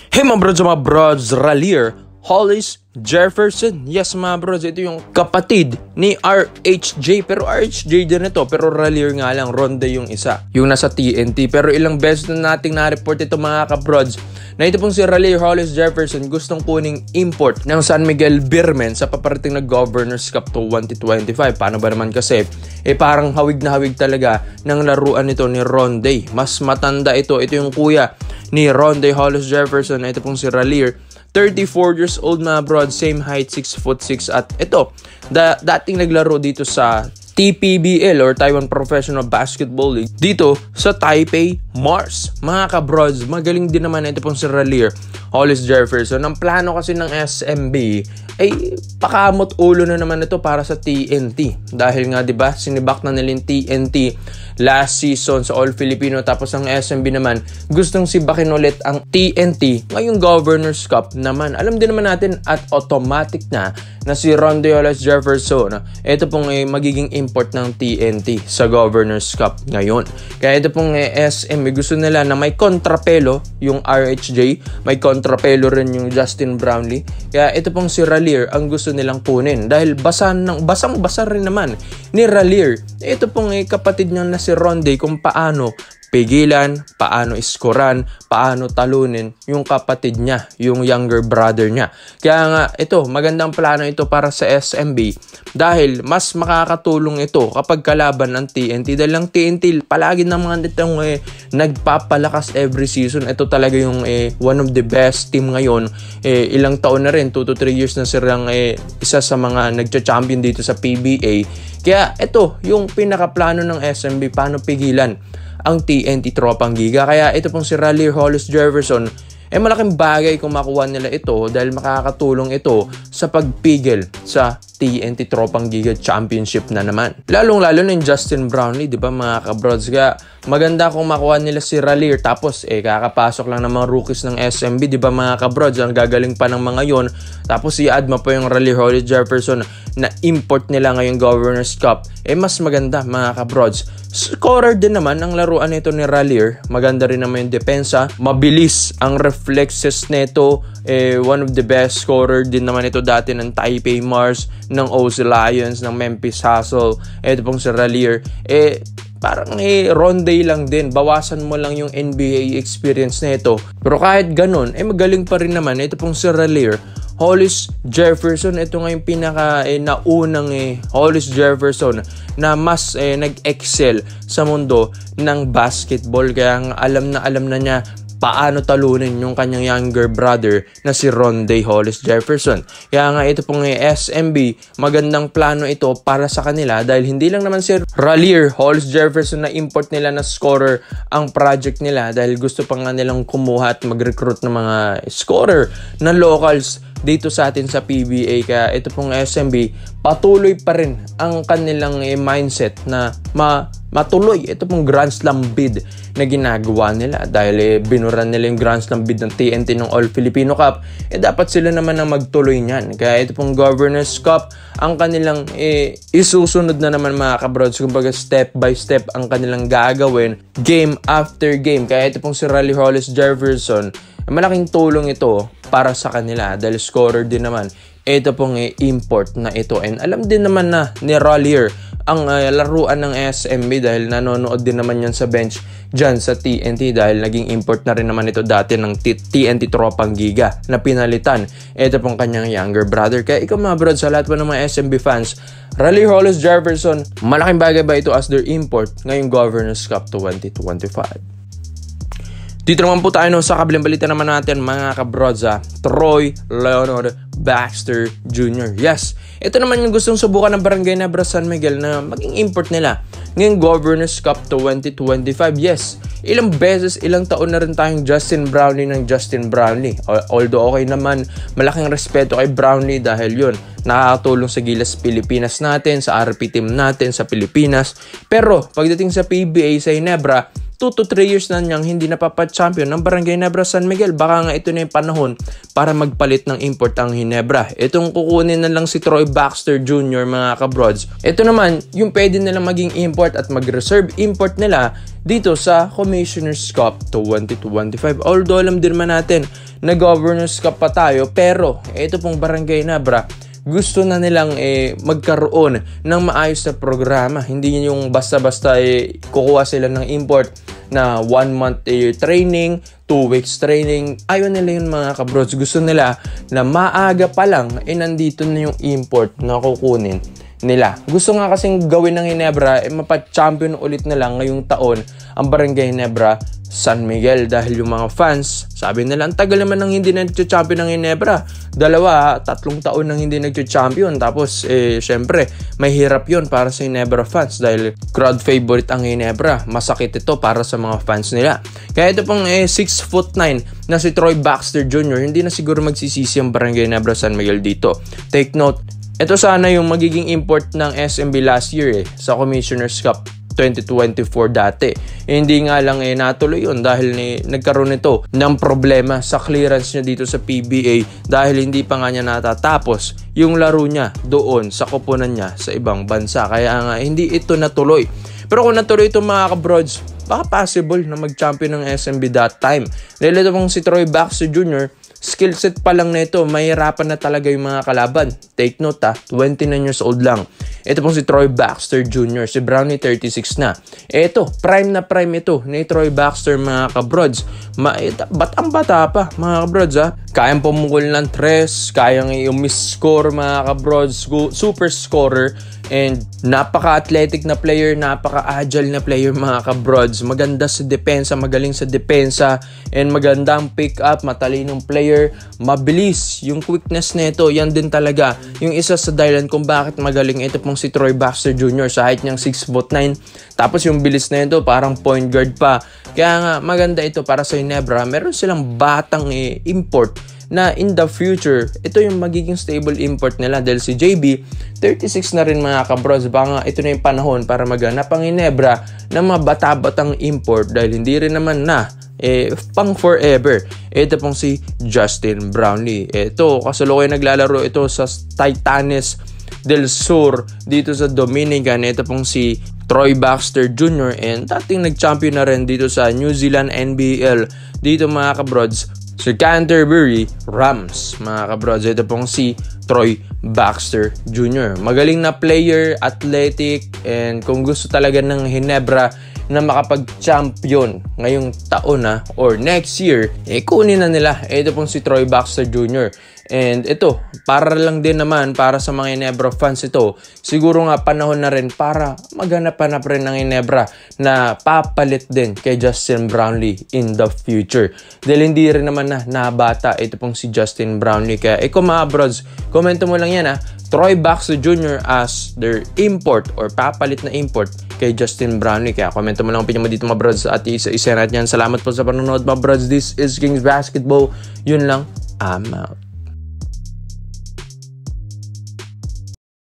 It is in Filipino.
Hey mga brods, Ralier, Hollis Jefferson. Yes mga brods, ito yung kapatid ni RHJ. Pero RHJ din ito, pero Ralier nga lang, Ronde yung isa. Yung nasa TNT. Pero ilang beses na nating na-report ito mga kabrods, na ito pong si Ralier Hollis Jefferson gustong kuning import ng San Miguel Beermen sa paparating na Governors Cup to 2025. Paano ba naman kasi? Parang hawig na hawig talaga ng laruan nito ni Ronde. Mas matanda ito. Ito yung kuya ni Ronde Hollis Jefferson. Ito pong si Ralier. 34 years old mga broad, same height, 6'6", at ito, dating naglaro dito sa TPBL or Taiwan Professional Basketball League dito sa Taipei Mars. Mga kabrods, magaling din naman ito pong si Ralier Hollis Jefferson. Ang plano kasi ng SMB ay pakamot ulo na naman ito para sa TNT. Dahil nga 'di ba, sinibak na nila yung TNT last season sa All Filipino, tapos ang SMB naman gustong sibakin ulit ang TNT ngayong Governors Cup naman. Alam din naman natin at automatic na si Ronde Hollis Jefferson ito pong magiging import ng TNT sa Governors Cup ngayon. Kaya ito pong SMB gusto nila na may kontrapelo yung RHJ, may kontrapelo rin yung Justin Brownlee. Kaya ito pong si Ralier ang gusto nilang kunin dahil basang-basa rin naman ni Ralier. Ito pong kapatid niya na si Ronde kung paano pigilan, paano iskoran, paano talunin yung kapatid niya, yung younger brother niya. Kaya nga ito, magandang plano ito para sa SMB dahil mas makakatulong ito kapag kalaban ng TNT. Dahil ang TNT palagi naman itong nagpapalakas every season. Ito talaga yung one of the best team ngayon. Ilang taon na rin, 2 to 3 years na silang isa sa mga nagcha-champion dito sa PBA. Kaya ito, yung pinakaplano ng SMB, paano pigilan ang TNT Tropang Giga. Kaya ito pong si Ralier Hollis Jefferson, malaking bagay kung makuha nila ito dahil makakatulong ito sa pagpigil sa TNT Tropang Giga Championship na naman. Lalong-lalo na yung Justin Brownlee, di ba mga kabrods? Kaya maganda kung makuha nila si Ralier tapos kakapasok lang ng mga rookies ng SMB, di ba mga kabrods? Ang gagaling pa ng mga yon. Tapos i-add mo pa yung Ralier Hollis Jefferson na import nila ngayong Governors Cup. Mas maganda mga kabrods. Scorer din naman ang laruan nito ni Ralier. Maganda rin naman yung depensa. Mabilis ang reflexes nito. One of the best scorer din naman ito dati ng Taipei Mars, ng OC Lions, ng Memphis Hustle. Ito pong si Ralier. Parang Ronde lang din. Bawasan mo lang yung NBA experience nito. Pero kahit ganun, magaling pa rin naman. Ito pong si Ralier Hollis Jefferson. Ito nga yung pinaka naunang Hollis Jefferson na mas nag-excel sa mundo ng basketball. Kaya alam na niya paano talunin yung kanyang younger brother na si Ronde Hollis Jefferson. Kaya nga ito pong SMB, magandang plano ito para sa kanila dahil hindi lang naman si Ralier Hollis Jefferson na import nila na scorer ang project nila dahil gusto pa nga nilang kumuha at mag-recruit ng mga scorer na locals dito sa atin sa PBA. Kaya ito pong SMB, patuloy pa rin ang kanilang mindset na matuloy ito pong Grand Slam bid na ginagawa nila dahil binuran nila yung Grand Slam bid ng TNT ng All Filipino Cup. Dapat sila naman ang magtuloy niyan. Kaya ito pong Governors Cup ang kanilang isusunod na naman mga kabrods. Kumbaga step by step ang kanilang gagawin game after game. Kaya ito pong si Ralier Hollis Jefferson, malaking tulong ito para sa kanila dahil scorer din naman ito pong import na ito. And alam din naman na ni Ralier ang laruan ng SMB dahil nanonood din naman yan sa bench dyan sa TNT dahil naging import na rin naman ito dati ng TNT Tropang Giga na pinalitan ito pong kanyang younger brother. Kaya ikaw mga bro, sa lahat po ng mga SMB fans, Ralier Hollis Jefferson, malaking bagay ba ito as their import ngayong Governors Cup 2025? Dito naman po tayo sa kabilang balita naman natin mga kabrods, Troy Leonard Baxter Jr. Yes, ito naman yung gustong subukan ng Barangay Nebra San Miguel na maging import nila ngayong Governors Cup 2025. Yes, ilang taon na rin tayong Justin Brownlee ng Justin Brownlee. Although okay naman, malaking respeto kay Brownlee dahil yun, nakakatulong sa Gilas Pilipinas natin, sa RP team natin sa Pilipinas. Pero pagdating sa PBA sa Ginebra, 2 to 3 years na niyang hindi napapa-champion ng Barangay Nebra San Miguel. Baka nga ito na yung panahon para magpalit ng import ang Ginebra. Itong kukunin na lang si Troy Baxter Jr. mga kabrods. Ito naman, yung pwede nilang maging import at mag-reserve import nila dito sa Commissioner's Cup 2025. Although alam din naman natin nag-Governors Cup pa tayo, pero ito pong Barangay Nebra, gusto na nilang magkaroon ng maayos na programa. Hindi yung basta-basta kukuha sila ng import na 1 month training, 2 weeks training. Ayaw nila yun mga kabrods. Gusto nila na maaga pa lang nandito na yung import na kukunin nila. Gusto nga kasing gawin ng Ginebra, mapa-champion ulit na lang ngayong taon ang Barangay Nebra San Miguel, dahil yung mga fans, sabi nila ang tagal naman nang hindi nag-champion ng Ginebra. 2-3 taon nang hindi nag-champion. Tapos syempre may hirap yun para sa Ginebra fans dahil crowd favorite ang Ginebra. Masakit ito para sa mga fans nila. Kaya ito pong 6'9" na si Troy Baxter Jr., hindi na siguro magsisisi ang Barangay Nebra San Miguel dito. Take note, ito sana yung magiging import ng SMB last year sa Commissioner's Cup 2024 dati. Hindi nga lang natuloy yun dahil nagkaroon nito ng problema sa clearance niya dito sa PBA dahil hindi pa nga niya natatapos yung laro niya doon sa koponan niya sa ibang bansa. Kaya nga hindi ito natuloy. Pero kung natuloy ito mga kabrods, baka possible na mag-champion ng SMB that time. Dahil ito pong si Troy Baxter Jr., skill set pa lang na ito, mahirapan na talaga yung mga kalaban. Take note 29 years old lang. Ito pong si Troy Baxter Jr., si Brownie 36 na. Ito, prime na prime ito ni Troy Baxter mga kabrods. Batang-bata pa mga kabrods Kayang pumukul ng 3, kayang i-miss-score mga kabrods, super scorer. And napaka-athletic na player, napaka-agile na player mga kabrods. Maganda sa depensa, magaling sa depensa, and magandang pick-up, matalinong player, mabilis. Yung quickness nito, yan din talaga yung isa sa dahilan kung bakit magaling ito pong si Troy Baxter Jr. sa height niyang 6'9". Tapos yung bilis na ito, parang point guard pa. Kaya nga, maganda ito para sa Ginebra. Meron silang batang import na in the future, ito yung magiging stable import nila dahil si JB, 36 na rin mga kabros. Baka ito na yung panahon para maghanap ang Ginebra ng mga bata-batang import dahil hindi rin naman na pang forever. Ito pong si Justin Brownlee. Ito, kasalukuyan naglalaro ito sa Titanes del Sur dito sa Dominican. Ito pong si Troy Baxter Jr. and dating nag-champion na rin dito sa New Zealand NBL dito mga kabrods si Canterbury Rams mga kabrods. Ito pong si Troy Baxter Jr. Magaling na player, athletic, and kung gusto talaga ng Ginebra na makapag-champion ngayong taon or next year, kunin na nila. Ito pong si Troy Baxter Jr. And ito, para lang din naman para sa mga Ginebra fans ito, siguro nga panahon na rin para maghanap-hanap rin ng Ginebra na papalit din kay Justin Brownlee in the future. Dahil hindi rin naman na nabata ito pong si Justin Brownlee. Kaya ikaw mga brods, komento mo lang yan Troy Baxter Jr. as their import or papalit na import kay Justin Brownlee. Kaya komento mo lang ang opinion mo dito mga brods at isa-isa natin yan. Salamat po sa panonood mga brods. This is Kings Basketball. Yun lang, I'm out.